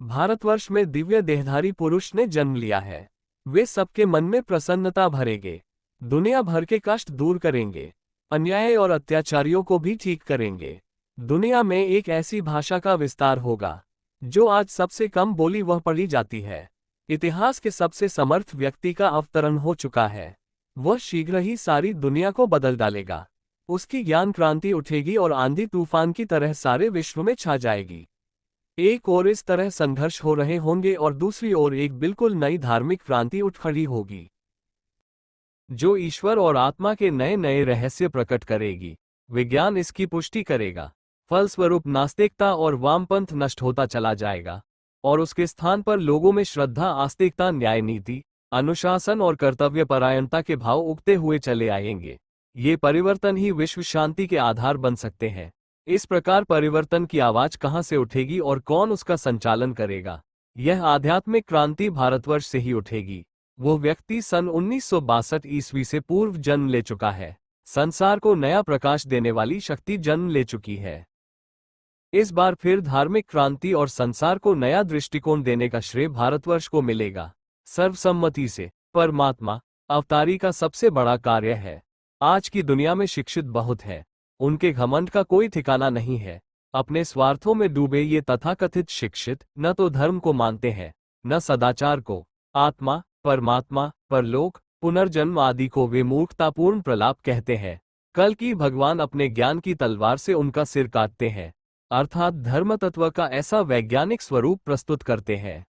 भारतवर्ष में दिव्य देहधारी पुरुष ने जन्म लिया है। वे सबके मन में प्रसन्नता भरेंगे, दुनिया भर के कष्ट दूर करेंगे, अन्याय और अत्याचारियों को भी ठीक करेंगे। दुनिया में एक ऐसी भाषा का विस्तार होगा जो आज सबसे कम बोली वह पढ़ी जाती है। इतिहास के सबसे समर्थ व्यक्ति का अवतरण हो चुका है। वह शीघ्र ही सारी दुनिया को बदल डालेगा। उसकी ज्ञान क्रांति उठेगी और आंधी तूफान की तरह सारे विश्व में छा जाएगी। एक ओर इस तरह संघर्ष हो रहे होंगे और दूसरी ओर एक बिल्कुल नई धार्मिक क्रांति उठ खड़ी होगी जो ईश्वर और आत्मा के नए नए रहस्य प्रकट करेगी। विज्ञान इसकी पुष्टि करेगा। फलस्वरूप नास्तिकता और वामपंथ नष्ट होता चला जाएगा और उसके स्थान पर लोगों में श्रद्धा, आस्तिकता, न्याय नीति, अनुशासन और कर्तव्यपरायणता के भाव उगते हुए चले आएंगे। ये परिवर्तन ही विश्व शांति के आधार बन सकते हैं। इस प्रकार परिवर्तन की आवाज कहां से उठेगी और कौन उसका संचालन करेगा? यह आध्यात्मिक क्रांति भारतवर्ष से ही उठेगी। वो व्यक्ति सन 1962 ईस्वी से पूर्व जन्म ले चुका है। संसार को नया प्रकाश देने वाली शक्ति जन्म ले चुकी है। इस बार फिर धार्मिक क्रांति और संसार को नया दृष्टिकोण देने का श्रेय भारतवर्ष को मिलेगा, सर्वसम्मति से। परमात्मा अवतारी का सबसे बड़ा कार्य है। आज की दुनिया में शिक्षित बहुत है, उनके घमंड का कोई ठिकाना नहीं है। अपने स्वार्थों में डूबे ये तथाकथित शिक्षित न तो धर्म को मानते हैं, न सदाचार को। आत्मा, परमात्मा, परलोक, पुनर्जन्म आदि को वे मूर्खतापूर्ण प्रलाप कहते हैं। कल की भगवान अपने ज्ञान की तलवार से उनका सिर काटते हैं, अर्थात धर्म तत्व का ऐसा वैज्ञानिक स्वरूप प्रस्तुत करते हैं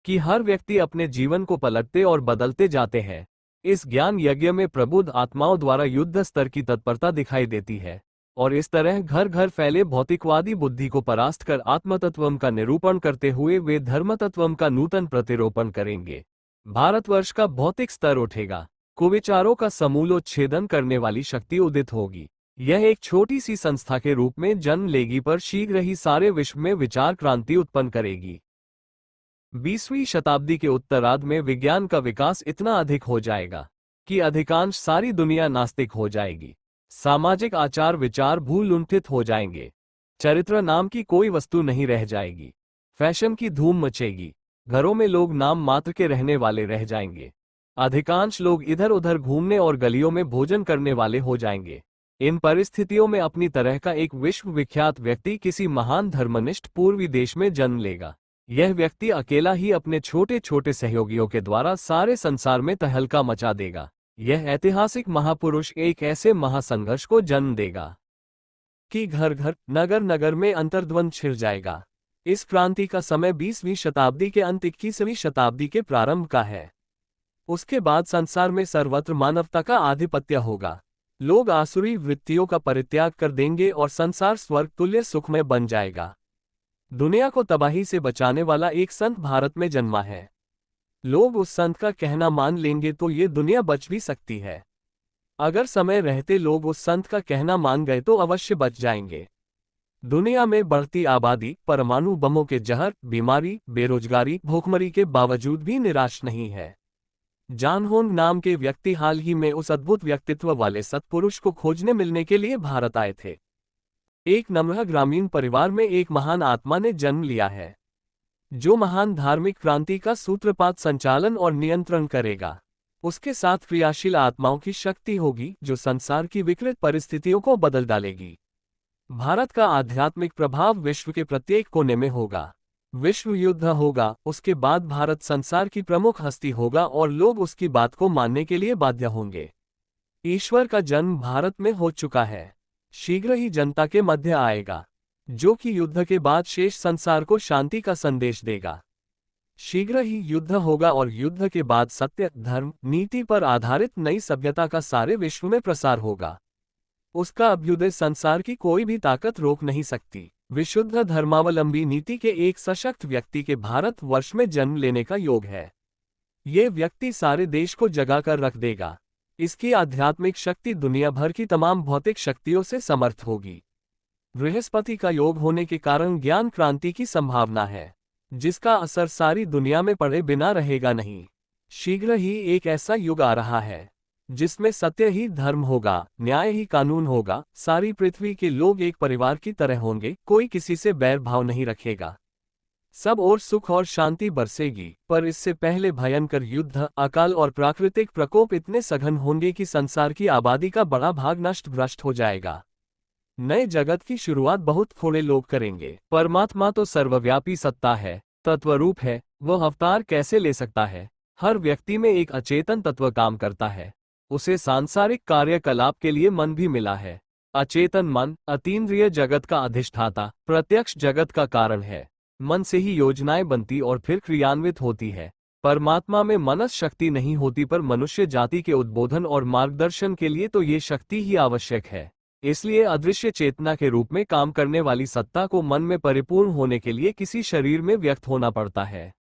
कि हर व्यक्ति अपने जीवन को पलटते और बदलते जाते हैं। इस ज्ञान यज्ञ में प्रबुद्ध आत्माओं द्वारा युद्ध स्तर की तत्परता दिखाई देती है और इस तरह घर घर फैले भौतिकवादी बुद्धि को परास्त कर आत्मतत्वम का निरूपण करते हुए वे धर्मतत्वम का नूतन प्रतिरोपण करेंगे। भारतवर्ष का भौतिक स्तर उठेगा, कुविचारों का समूलोच्छेदन करने वाली शक्ति उदित होगी। यह एक छोटी सी संस्था के रूप में जन्म लेगी पर शीघ्र ही सारे विश्व में विचार क्रांति उत्पन्न करेगी। 20वीं शताब्दी के उत्तरार्ध में विज्ञान का विकास इतना अधिक हो जाएगा कि अधिकांश सारी दुनिया नास्तिक हो जाएगी। सामाजिक आचार विचार भूलुंठित हो जाएंगे। चरित्र नाम की कोई वस्तु नहीं रह जाएगी। फैशन की धूम मचेगी। घरों में लोग नाम मात्र के रहने वाले रह जाएंगे। अधिकांश लोग इधर उधर घूमने और गलियों में भोजन करने वाले हो जाएंगे। इन परिस्थितियों में अपनी तरह का एक विश्व विख्यात व्यक्ति किसी महान धर्मनिष्ठ पूर्वी देश में जन्म लेगा। यह व्यक्ति अकेला ही अपने छोटे छोटे सहयोगियों के द्वारा सारे संसार में तहलका मचा देगा। यह ऐतिहासिक महापुरुष एक ऐसे महासंघर्ष को जन्म देगा कि घर घर, नगर नगर में अंतर्द्वंद छिड़ जाएगा। इस क्रांति का समय 20वीं शताब्दी के अंत 21वीं शताब्दी के प्रारंभ का है। उसके बाद संसार में सर्वत्र मानवता का आधिपत्य होगा। लोग आसुरी वृत्तियों का परित्याग कर देंगे और संसार स्वर्ग तुल्य सुखमय बन जाएगा। दुनिया को तबाही से बचाने वाला एक संत भारत में जन्मा है। लोग उस संत का कहना मान लेंगे तो ये दुनिया बच भी सकती है। अगर समय रहते लोग उस संत का कहना मान गए तो अवश्य बच जाएंगे। दुनिया में बढ़ती आबादी, परमाणु बमों के जहर, बीमारी, बेरोजगारी, भूखमरी के बावजूद भी निराश नहीं है। जॉन होंग नाम के व्यक्ति हाल ही में उस अद्भुत व्यक्तित्व वाले सत्पुरुष को खोजने मिलने के लिए भारत आए थे। एक नम्र ग्रामीण परिवार में एक महान आत्मा ने जन्म लिया है जो महान धार्मिक क्रांति का सूत्रपात, संचालन और नियंत्रण करेगा। उसके साथ क्रियाशील आत्माओं की शक्ति होगी जो संसार की विकृत परिस्थितियों को बदल डालेगी। भारत का आध्यात्मिक प्रभाव विश्व के प्रत्येक कोने में होगा। विश्व युद्ध होगा, उसके बाद भारत संसार की प्रमुख हस्ती होगा और लोग उसकी बात को मानने के लिए बाध्य होंगे। ईश्वर का जन्म भारत में हो चुका है। शीघ्र ही जनता के मध्य आएगा जो कि युद्ध के बाद शेष संसार को शांति का संदेश देगा। शीघ्र ही युद्ध होगा और युद्ध के बाद सत्य, धर्म, नीति पर आधारित नई सभ्यता का सारे विश्व में प्रसार होगा। उसका अभ्युदय संसार की कोई भी ताकत रोक नहीं सकती। विशुद्ध धर्मावलंबी नीति के एक सशक्त व्यक्ति के भारत वर्ष में जन्म लेने का योग है। ये व्यक्ति सारे देश को जगा कर रख देगा। इसकी आध्यात्मिक शक्ति दुनिया भर की तमाम भौतिक शक्तियों से समर्थ होगी। बृहस्पति का योग होने के कारण ज्ञान क्रांति की संभावना है जिसका असर सारी दुनिया में पड़े बिना रहेगा नहीं। शीघ्र ही एक ऐसा युग आ रहा है जिसमें सत्य ही धर्म होगा, न्याय ही कानून होगा। सारी पृथ्वी के लोग एक परिवार की तरह होंगे, कोई किसी से बैर भाव नहीं रखेगा। सब ओर सुख और शांति बरसेगी, पर इससे पहले भयंकर युद्ध, अकाल और प्राकृतिक प्रकोप इतने सघन होंगे कि संसार की आबादी का बड़ा भाग नष्ट भ्रष्ट हो जाएगा। नए जगत की शुरुआत बहुत थोड़े लोग करेंगे। परमात्मा तो सर्वव्यापी सत्ता है, तत्वरूप है, वह अवतार कैसे ले सकता है? हर व्यक्ति में एक अचेतन तत्व काम करता है। उसे सांसारिक कार्यकलाप के लिए मन भी मिला है। अचेतन मन, अतीन्द्रिय जगत का अधिष्ठाता, प्रत्यक्ष जगत का कारण है। मन से ही योजनाएं बनती और फिर क्रियान्वित होती है। परमात्मा में मनस शक्ति नहीं होती, पर मनुष्य जाति के उद्बोधन और मार्गदर्शन के लिए तो ये शक्ति ही आवश्यक है। इसलिए अदृश्य चेतना के रूप में काम करने वाली सत्ता को मन में परिपूर्ण होने के लिए किसी शरीर में व्यक्त होना पड़ता है।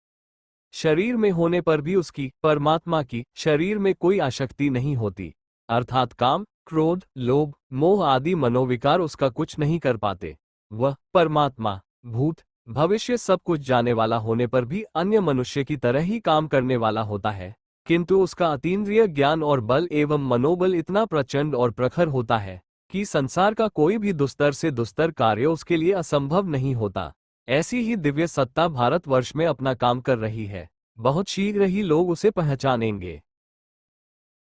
शरीर में होने पर भी उसकी, परमात्मा की, शरीर में कोई आसक्ति नहीं होती, अर्थात काम, क्रोध, लोभ, मोह आदि मनोविकार उसका कुछ नहीं कर पाते। वह परमात्मा भूत भविष्य सब कुछ जाने वाला होने पर भी अन्य मनुष्य की तरह ही काम करने वाला होता है, किंतु उसका अतीन्द्रिय ज्ञान और बल एवं मनोबल इतना प्रचंड और प्रखर होता है कि संसार का कोई भी दुस्तर से दुस्तर कार्य उसके लिए असंभव नहीं होता। ऐसी ही दिव्य सत्ता भारतवर्ष में अपना काम कर रही है। बहुत शीघ्र ही लोग उसे पहचानेंगे।